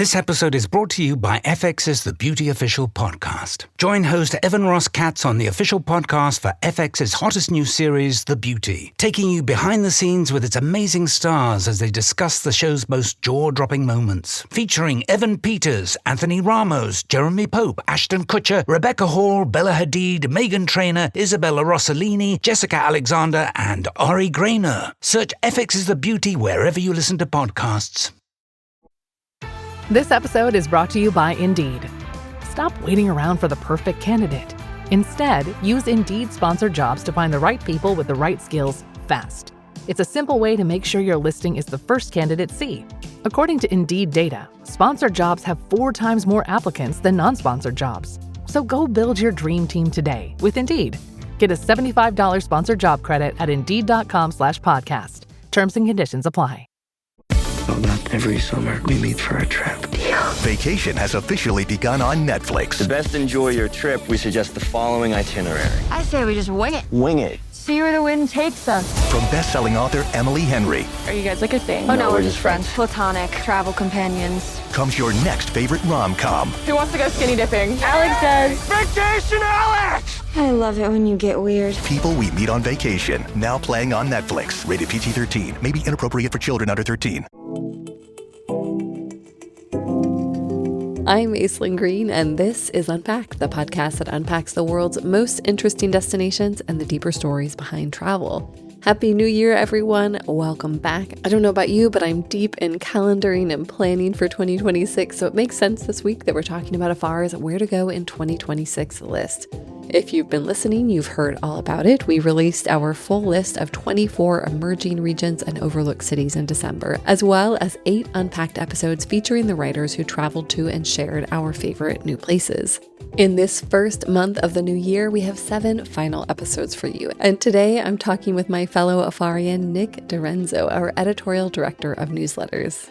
This episode is brought to you by FX's The Beauty Official Podcast. Join host Evan Ross Katz on the official podcast for FX's hottest new series, The Beauty, taking you behind the scenes with its amazing stars as they discuss the show's most jaw-dropping moments. Featuring Evan Peters, Anthony Ramos, Jeremy Pope, Ashton Kutcher, Rebecca Hall, Bella Hadid, Meghan Trainor, Isabella Rossellini, Jessica Alexander, and Ari Grainer. Search FX's The Beauty wherever you listen to podcasts. This episode is brought to you by Indeed. Stop waiting around for the perfect candidate. Instead, use Indeed sponsored jobs to find the right people with the right skills fast. It's a simple way to make sure your listing is the first candidates see. According to Indeed data, sponsored jobs have 4 times more applicants than non-sponsored jobs. So go build your dream team today with Indeed. Get a $75 sponsored job credit at Indeed.com/podcast. Terms and conditions apply. That every summer we meet for a trip. Vacation has officially begun on Netflix. To best enjoy your trip, we suggest the following itinerary. I say we just wing it. Wing it. See where the wind takes us. From best-selling author Emily Henry. Are you guys like a thing? Oh, no, we're just friends. Platonic travel companions. Comes your next favorite rom-com. Who wants to go skinny dipping? Alex does. Vacation, Alex! I love it when you get weird. People we meet on vacation. Now playing on Netflix. Rated PG-13. May be inappropriate for children under 13. I'm Aislinn Green, and this is Unpacked, the podcast that unpacks the world's most interesting destinations and the deeper stories behind travel. Happy New Year, everyone. Welcome back. I don't know about you, but I'm deep in calendaring and planning for 2026, so it makes sense this week that we're talking about Afar's Where to Go in 2026 list. If you've been listening, you've heard all about it. We released our full list of 24 emerging regions and overlooked cities in December, as well as 8 unpacked episodes featuring the writers who traveled to and shared our favorite new places. In this first month of the new year, we have 7 final episodes for you. And today I'm talking with my fellow Afarian, Nick DiRenzo, our editorial director of newsletters.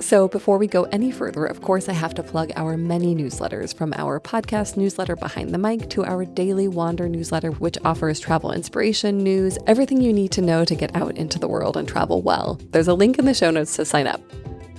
So before we go any further, of course, I have to plug our many newsletters, from our podcast newsletter Behind the Mic to our daily Wander newsletter, which offers travel inspiration, news, everything you need to know to get out into the world and travel well. There's a link in the show notes to sign up.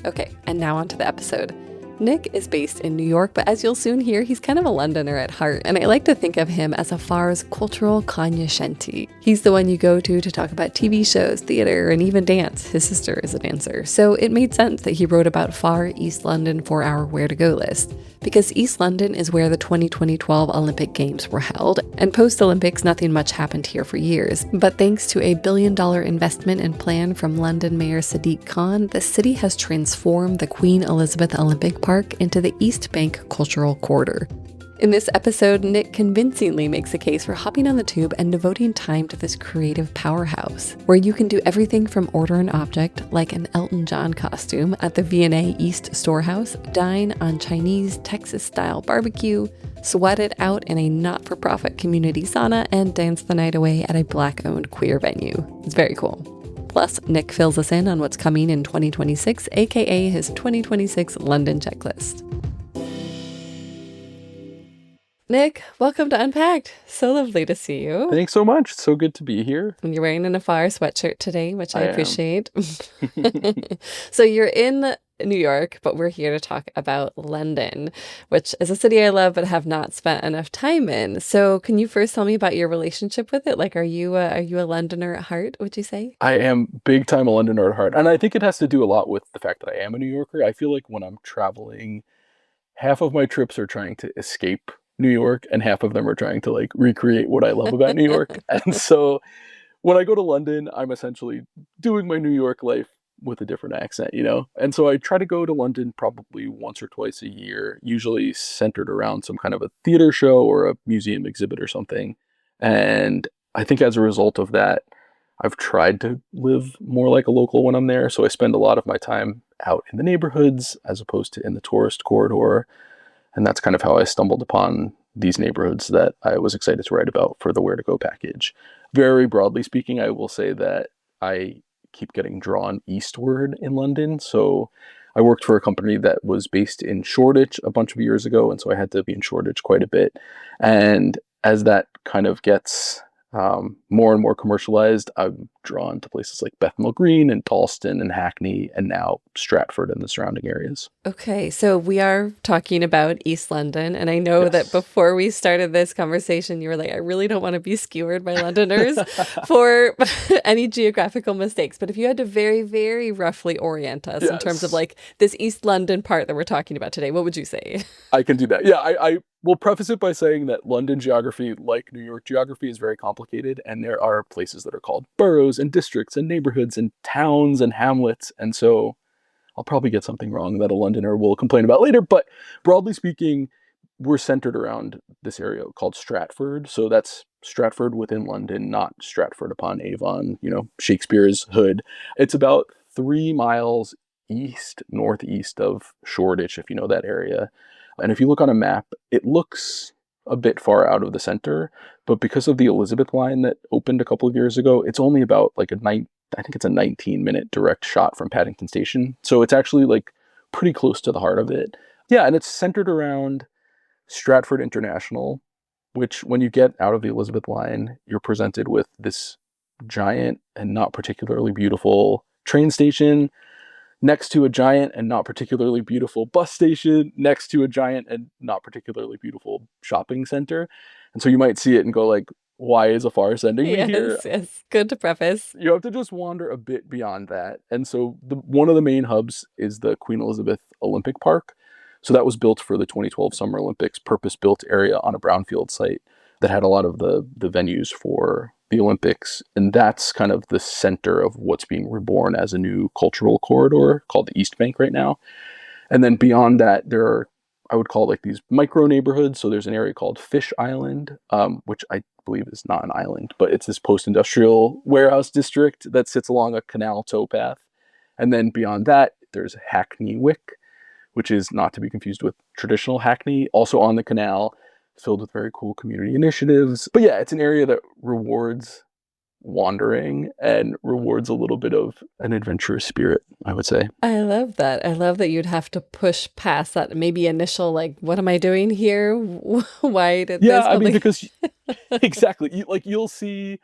Okay, and now on to the episode. Nick is based in New York, but as you'll soon hear, he's kind of a Londoner at heart, and I like to think of him as Afar's cultural cognoscenti. He's the one you go to talk about TV shows, theater, and even dance. His sister is a dancer, so it made sense that he wrote about Far East London for our Where to Go list, because East London is where the 2012 Olympic Games were held, and post-Olympics, nothing much happened here for years. But thanks to a $1 billion investment and plan from London Mayor Sadiq Khan, the city has transformed the Queen Elizabeth Olympic Park into the East Bank Cultural Quarter. In this episode, Nick convincingly makes a case for hopping on the tube and devoting time to this creative powerhouse, where you can do everything from order an object, like an Elton John costume, at the V&A East storehouse, dine on Chinese Texas-style barbecue, sweat it out in a not-for-profit community sauna, and dance the night away at a Black-owned queer venue. It's very cool. Plus, Nick fills us in on what's coming in 2026, aka his 2026 London checklist. Nick, welcome to Unpacked. So lovely to see you. Thanks so much. It's so good to be here. And you're wearing an Afar sweatshirt today, which I appreciate. So you're in New York, but we're here to talk about London, which is a city I love but have not spent enough time in. So can you first tell me about your relationship with it? Like, are you a Londoner at heart, would you say? I am big time a Londoner at heart. And I think it has to do a lot with the fact that I am a New Yorker. I feel like when I'm traveling, half of my trips are trying to escape New York and half of them are trying to like recreate what I love about New York. And so when I go to London, I'm essentially doing my New York life with a different accent, you know? And so I try to go to London probably once or twice a year, usually centered around some kind of a theater show or a museum exhibit or something. And I think as a result of that, I've tried to live more like a local when I'm there. So I spend a lot of my time out in the neighborhoods as opposed to in the tourist corridor. And that's kind of how I stumbled upon these neighborhoods that I was excited to write about for the Where to Go package. Very broadly speaking, I will say that I keep getting drawn eastward in London. So I worked for a company that was based in Shoreditch a bunch of years ago. And so I had to be in Shoreditch quite a bit. And as that kind of gets more and more commercialized, I'm drawn to places like Bethnal Green and Dalston and Hackney, and now Stratford and the surrounding areas. Okay, so we are talking about East London, and I know that before we started this conversation, you were like, I really don't want to be skewered by Londoners for any geographical mistakes. But if you had to very, very roughly orient us in terms of like this East London part that we're talking about today, what would you say? I can do that. Yeah, I will preface it by saying that London geography, like New York geography, is very complicated, and there are places that are called boroughs and districts and neighborhoods and towns and hamlets, and so I'll probably get something wrong that a Londoner will complain about later, but broadly speaking, we're centered around this area called Stratford. So that's Stratford within London, not Stratford upon Avon, Shakespeare's Hood. It's about 3 miles northeast of Shoreditch, if you know that area. And if you look on a map, it looks a bit far out of the center, but because of the Elizabeth line that opened a couple of years ago, it's only about like I think it's a 19-minute direct shot from Paddington Station. So it's actually like pretty close to the heart of it. Yeah, and it's centered around Stratford International, which when you get out of the Elizabeth line, you're presented with this giant and not particularly beautiful train station next to a giant and not particularly beautiful bus station, next to a giant and not particularly beautiful shopping center. And so you might see it and go like, why is Afar sending me here? Yes, good to preface. You have to just wander a bit beyond that. And so one of the main hubs is the Queen Elizabeth Olympic Park. So that was built for the 2012 Summer Olympics, purpose-built area on a brownfield site that had a lot of the venues for the Olympics. And that's kind of the center of what's being reborn as a new cultural corridor called the East Bank right now. And then beyond that, there are, I would call like these micro neighborhoods. So there's an area called Fish Island, which I believe is not an island, but it's this post-industrial warehouse district that sits along a canal towpath. And then beyond that, there's Hackney Wick, which is not to be confused with traditional Hackney, also on the canal, filled with very cool community initiatives. But yeah, it's an area that rewards wandering and rewards a little bit of an adventurous spirit, I would say. I love that. I love that you'd have to push past that maybe initial, like, what am I doing here? Why did this? Yeah, I mean, because exactly, you'll see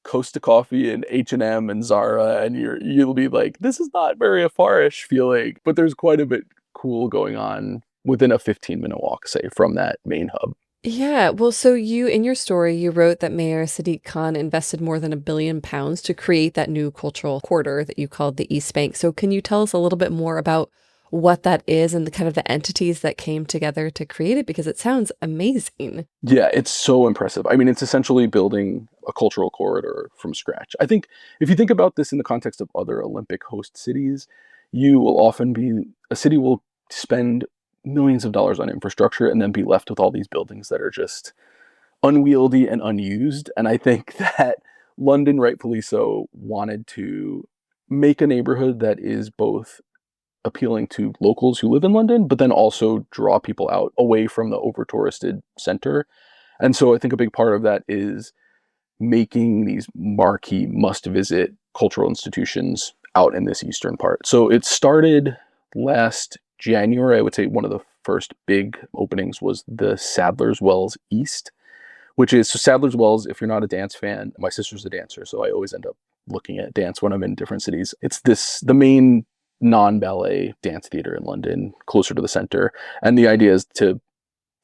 Costa Coffee and H&M and Zara, and you'll be like, this is not very Afar-ish feeling, but there's quite a bit cool going on within a 15-minute walk, say, from that main hub. Yeah, well, so in your story, you wrote that Mayor Sadiq Khan invested more than £1 billion to create that new cultural corridor that you called the East Bank. So can you tell us a little bit more about what that is and the kind of the entities that came together to create it? Because it sounds amazing. Yeah, it's so impressive. I mean, it's essentially building a cultural corridor from scratch. I think if you think about this in the context of other Olympic host cities, a city will spend millions of dollars on infrastructure and then be left with all these buildings that are just unwieldy and unused. And I think that London, rightfully so, wanted to make a neighborhood that is both appealing to locals who live in London, but then also draw people out away from the over-touristed center. And so I think a big part of that is making these marquee must-visit cultural institutions out in this eastern part. So it started last January. I would say one of the first big openings was the Sadler's Wells East, which is, so Sadler's Wells, if you're not a dance fan, my sister's a dancer, so I always end up looking at dance when I'm in different cities. It's the main non-ballet dance theater in London, closer to the center. And the idea is to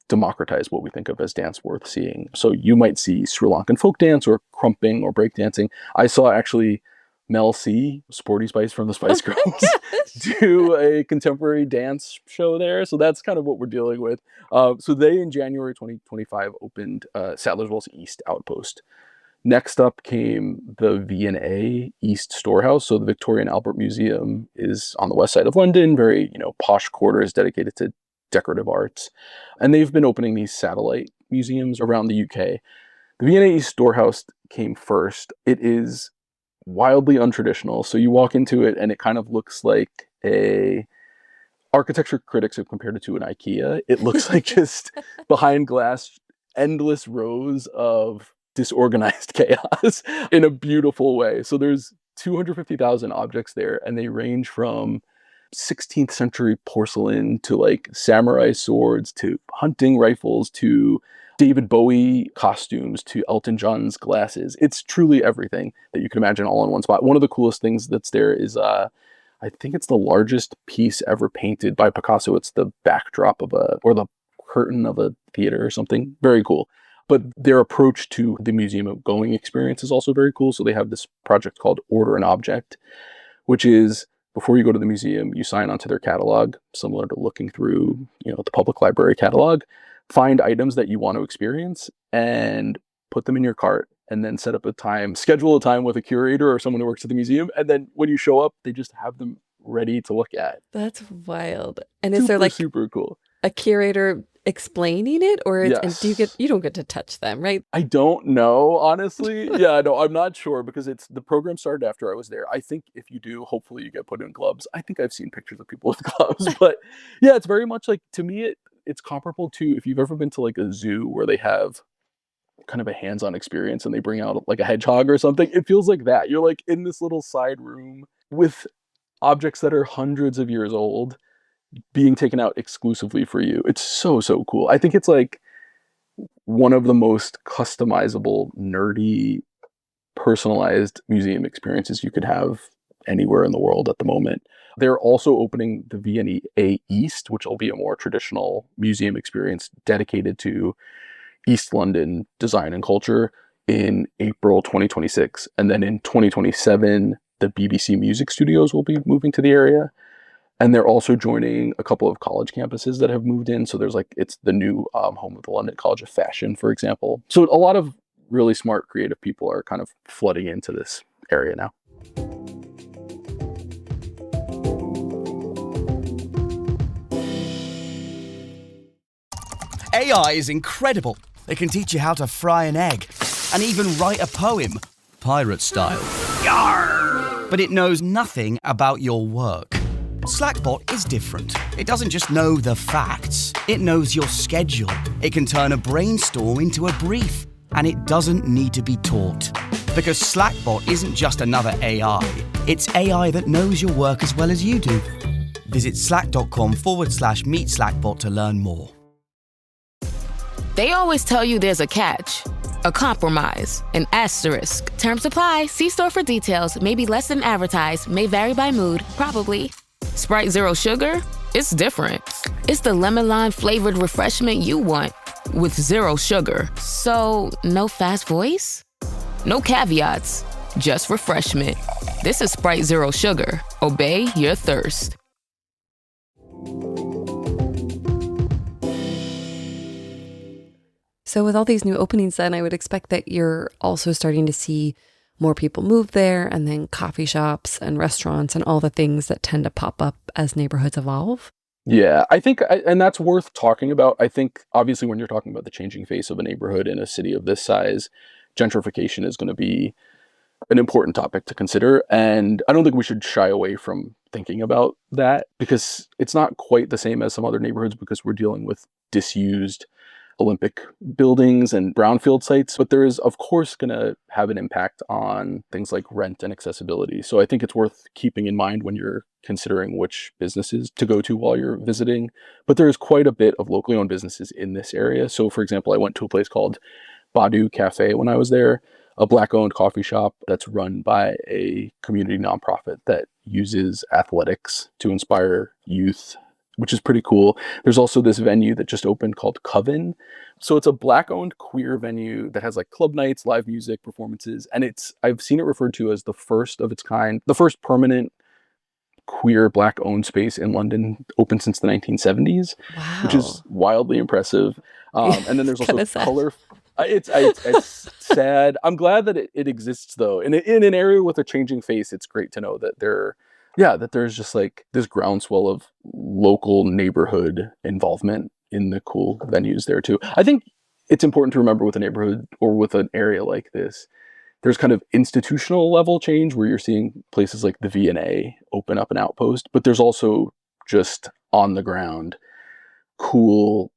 democratize what we think of as dance worth seeing. So you might see Sri Lankan folk dance or crumping or breakdancing. I saw actually Mel C, Sporty Spice from the Spice Girls, do a contemporary dance show there. So that's kind of what we're dealing with. So they, in January 2025, opened Sadler's Wells East Outpost. Next up came the V&A East Storehouse. So the Victoria and Albert Museum is on the west side of London, very, posh quarters dedicated to decorative arts. And they've been opening these satellite museums around the UK. The V&A East Storehouse came first. It is wildly untraditional. So you walk into it and it kind of looks like architecture critics have compared it to an IKEA. It looks like just behind glass, endless rows of disorganized chaos in a beautiful way. So there's 250,000 objects there, and they range from 16th century porcelain to like samurai swords to hunting rifles to David Bowie costumes to Elton John's glasses. It's truly everything that you can imagine all in one spot. One of the coolest things that's there is, I think it's the largest piece ever painted by Picasso. It's the backdrop of or the curtain of a theater or something. Very cool. But their approach to the museum of going experience is also very cool. So they have this project called Order an Object, which is before you go to the museum, you sign onto their catalog, similar to looking through, the public library catalog, find items that you want to experience and put them in your cart, and then set up a time, schedule a time with a curator or someone who works at the museum. And then when you show up, they just have them ready to look at. That's wild. And is there like super cool a curator explaining it, or yes. And you don't get to touch them, right? I don't know, honestly. Yeah, no, I'm not sure because the program started after I was there. I think if you do, hopefully you get put in gloves. I think I've seen pictures of people with gloves, but yeah, it's very much like, to me, it's comparable to if you've ever been to like a zoo where they have kind of a hands-on experience and they bring out like a hedgehog or something. It feels like that. You're like in this little side room with objects that are hundreds of years old being taken out exclusively for you. It's so cool. I think it's like one of the most customizable, nerdy, personalized museum experiences you could have anywhere in the world at the moment. They're also opening the V&A East, which will be a more traditional museum experience dedicated to East London design and culture, in April 2026. And then in 2027, the BBC Music Studios will be moving to the area. And they're also joining a couple of college campuses that have moved in. So there's it's the new home of the London College of Fashion, for example. So a lot of really smart, creative people are kind of flooding into this area now. AI is incredible. It can teach you how to fry an egg and even write a poem, pirate style. Yarr! But it knows nothing about your work. Slackbot is different. It doesn't just know the facts, it knows your schedule. It can turn a brainstorm into a brief, and it doesn't need to be taught. Because Slackbot isn't just another AI, it's AI that knows your work as well as you do. Visit slack.com/meet Slackbot to learn more. They always tell you there's a catch, a compromise, an asterisk. Terms apply. See store for details. May be less than advertised. May vary by mood. Probably. Sprite Zero Sugar? It's different. It's the lemon lime flavored refreshment you want with zero sugar. So, no fast voice? No caveats. Just refreshment. This is Sprite Zero Sugar. Obey your thirst. So with all these new openings then, I would expect that you're also starting to see more people move there, and then coffee shops and restaurants and all the things that tend to pop up as neighborhoods evolve. Yeah, I think, and that's worth talking about. I think obviously when you're talking about the changing face of a neighborhood in a city of this size, gentrification is going to be an important topic to consider. And I don't think we should shy away from thinking about that, because it's not quite the same as some other neighborhoods, because we're dealing with disused Olympic buildings and brownfield sites, but there is, of course, going to have an impact on things like rent and accessibility. So I think it's worth keeping in mind when you're considering which businesses to go to while you're visiting. But there is quite a bit of locally owned businesses in this area. So, for example, I went to a place called Badu Cafe when I was there, a Black-owned coffee shop that's run by a community nonprofit that uses athletics to inspire youth, which is pretty cool. There's also this venue that just opened called Coven. So it's a Black-owned queer venue that has club nights, live music, performances, and I've seen it referred to as the first of its kind, the first permanent queer Black-owned space in London, open since the 1970s, Wow. Which is wildly impressive. And then there's also color. It's sad. I'm glad that it exists, though. In an area with a changing face, it's great to know that there's just this groundswell of local neighborhood involvement in the cool venues there too. I think it's important to remember with a neighborhood or with an area like this, there's kind of institutional level change where you're seeing places like the V&A open up an outpost, but there's also just on the ground cool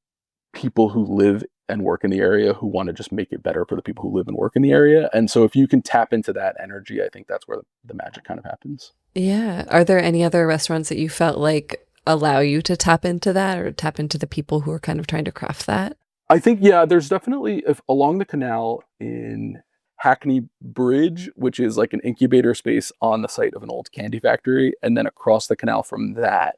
people who live and work in the area who want to just make it better for the people who live and work in the area. And so if you can tap into that energy, I think that's where the magic kind of happens. Yeah. Are there any other restaurants that you felt like allow you to tap into that, or tap into the people who are kind of trying to craft that? I think, yeah, there's definitely, if along the canal in Hackney Bridge, which is like an incubator space on the site of an old candy factory, and then across the canal from that,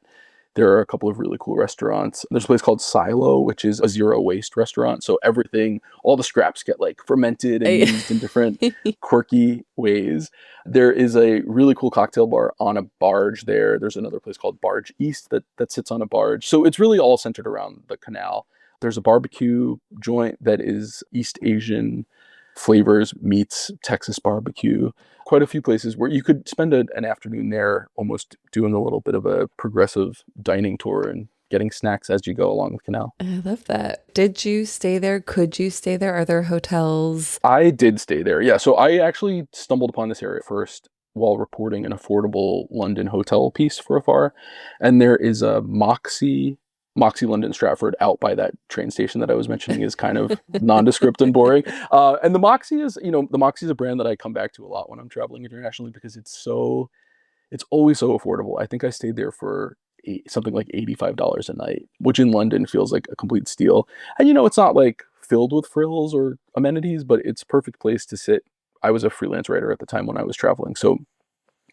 there are a couple of really cool restaurants. There's a place called Silo, which is a zero waste restaurant. So everything, all the scraps get like fermented and used in different quirky ways. There is a really cool cocktail bar on a barge there. There's another place called Barge East that sits on a barge. So it's really all centered around the canal. There's a barbecue joint that is East Asian flavors meets Texas barbecue. Quite a few places where you could spend an afternoon there almost doing a little bit of a progressive dining tour and getting snacks as you go along the canal. I love that. Did you stay there? Could you stay there? Are there hotels? I did stay there. Yeah. So I actually stumbled upon this area first while reporting an affordable London hotel piece for Afar. And there is a Moxie London Stratford out by that train station that I was mentioning is kind of nondescript and boring. And the Moxie is a brand that I come back to a lot when I'm traveling internationally because it's always so affordable. I think I stayed there for something like $85 a night, which in London feels like a complete steal. And it's not like filled with frills or amenities, but it's a perfect place to sit. I was a freelance writer at the time when I was traveling, so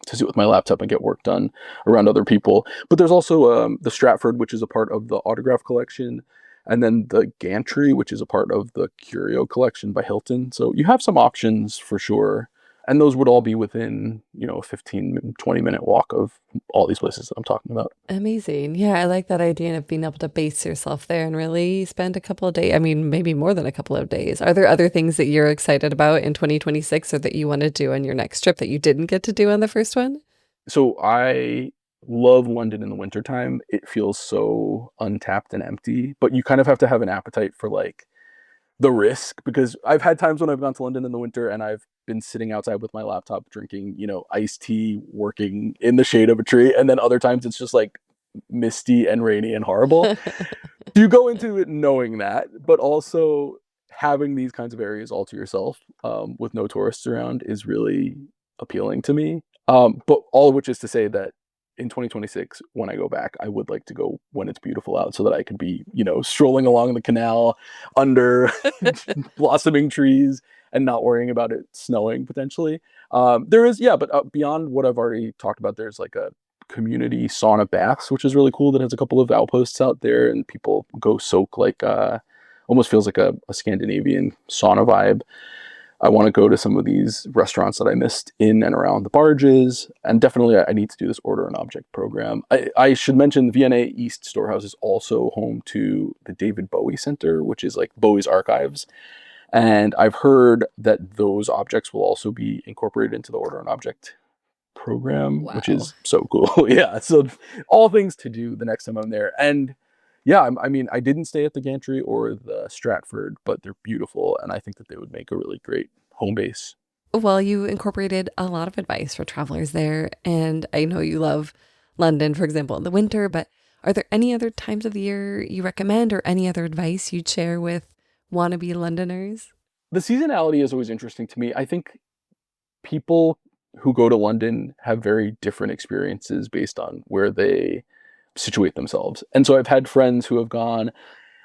to sit with my laptop and get work done around other people. But there's also the Stratford, which is a part of the Autograph collection, and then the Gantry, which is a part of the Curio collection by Hilton. So you have some options for sure. And those would all be within, a 15, 20-minute walk of all these places that I'm talking about. Amazing. Yeah, I like that idea of being able to base yourself there and really spend a couple of days. I mean, maybe more than a couple of days. Are there other things that you're excited about in 2026 or that you want to do on your next trip that you didn't get to do on the first one? So I love London in the wintertime. It feels so untapped and empty, but you kind of have to have an appetite for like the risk, because I've had times when I've gone to London in the winter and I've been sitting outside with my laptop drinking, iced tea, working in the shade of a tree. And then other times it's just like misty and rainy and horrible. You go into it knowing that, but also having these kinds of areas all to yourself with no tourists around is really appealing to me. But all of which is to say that in 2026, when I go back, I would like to go when it's beautiful out so that I could be, strolling along the canal under blossoming trees and not worrying about it snowing potentially. But beyond what I've already talked about, there's like a community sauna baths, which is really cool, that has a couple of outposts out there and people go soak like, almost feels like a Scandinavian sauna vibe. I want to go to some of these restaurants that I missed in and around the barges. And definitely I need to do this order and object program. I should mention the V&A East storehouse is also home to the David Bowie Center, which is like Bowie's archives. And I've heard that those objects will also be incorporated into the order and object program, which is so cool. Yeah. So all things to do the next time I'm there. And yeah, I mean, I didn't stay at the Gantry or the Stratford, but they're beautiful. And I think that they would make a really great home base. Well, you incorporated a lot of advice for travelers there. And I know you love London, for example, in the winter, but are there any other times of the year you recommend or any other advice you'd share with wannabe Londoners? The seasonality is always interesting to me. I think people who go to London have very different experiences based on where they situate themselves. And so I've had friends who have gone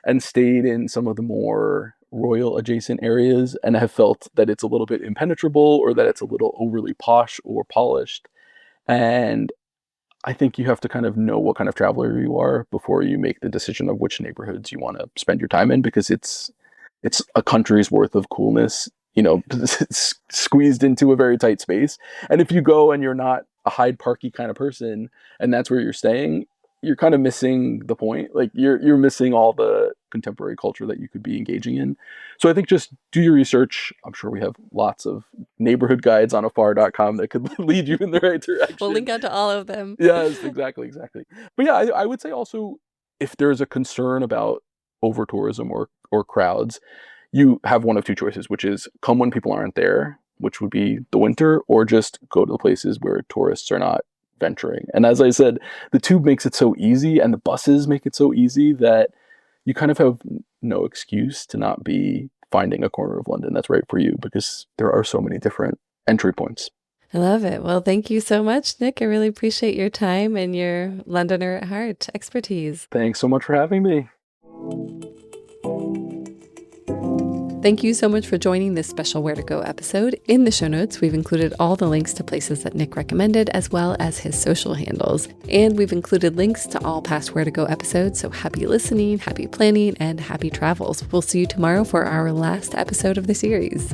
and stayed in some of the more royal adjacent areas and have felt that it's a little bit impenetrable or that it's a little overly posh or polished. And I think you have to kind of know what kind of traveler you are before you make the decision of which neighborhoods you want to spend your time in, because it's a country's worth of coolness, squeezed into a very tight space. And if you go and you're not a Hyde Parky kind of person and that's where you're staying, you're kind of missing the point. Like you're missing all the contemporary culture that you could be engaging in. So I think just do your research. I'm sure we have lots of neighborhood guides on afar.com that could lead you in the right direction. We'll link out to all of them. Yes, exactly. But yeah, I would say also, if there's a concern about over tourism or crowds, you have one of two choices, which is come when people aren't there, which would be the winter, or just go to the places where tourists are not venturing. And as I said, the tube makes it so easy and the buses make it so easy that you kind of have no excuse to not be finding a corner of London that's right for you, because there are so many different entry points. I love it. Well, thank you so much, Nick. I really appreciate your time and your Londoner at heart expertise. Thanks so much for having me. Thank you so much for joining this special Where to Go episode. In the show notes, we've included all the links to places that Nick recommended, as well as his social handles. And we've included links to all past Where to Go episodes, so happy listening, happy planning, and happy travels. We'll see you tomorrow for our last episode of the series.